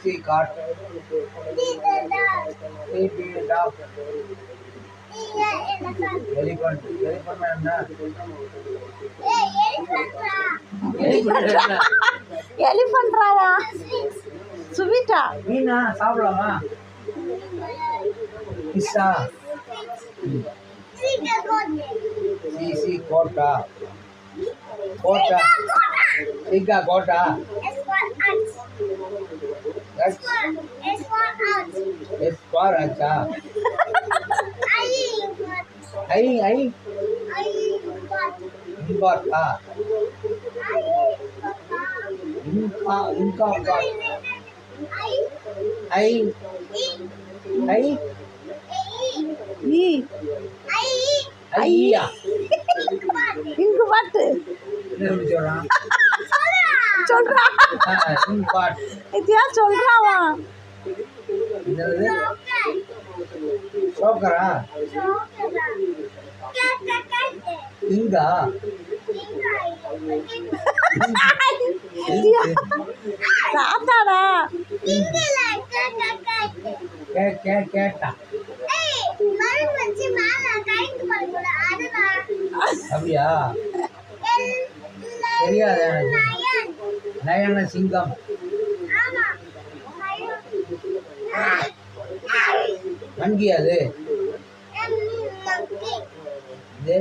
C cat. D dog. Elephant. Elephant என்ன? Elephant ராவா சுவிட்டா மீனா சாப்பிடலாமா? பிஸ்ஸா. சி கோட்டா. கோட்டா. சிக்கா கோட்டா. S for अच्छा. I इम्पोर्टा. इनका I ஈ ஐயா இங்கு பாட்டு என்ன சொல்றான்? சொல்றா இம்பார்ட். இதையா சொல்றாவா என்னது? சோக்கரா? இங்கா? தாத்தாடா கேட்டா அப்படியா? தெரியாது எனக்கு. நயன சிங்கம். வங்கி அது இது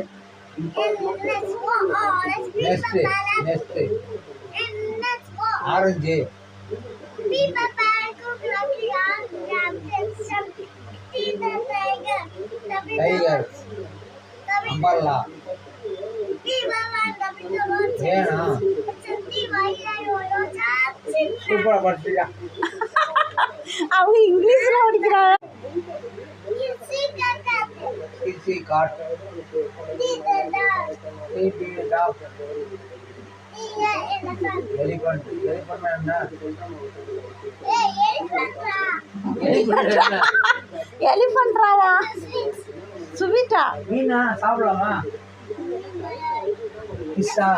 நெஸ்ட் ஆரஞ்சு டைகர் அம்பர்லா ஏனா சூப்பரா படிச்சியா? அவங்க இங்கிலீஷ்ல படிக்கிறாங்க. C cat. D dog. Elephant. Elephant என்ன? எலிஃபண்ட் ராவா சுவிட்டா மீனா சாப்பிடலாமா? பிஸ்ஸா.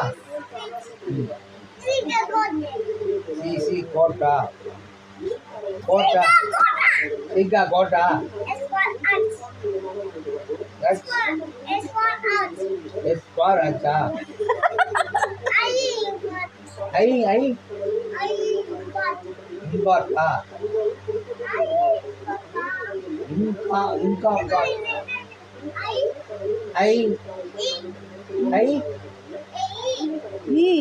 சி கோட்டா. கோட்டா. சிக்கா கோட்டா. S for अच्छा. I इम्पोर्टा. इनका I ஈ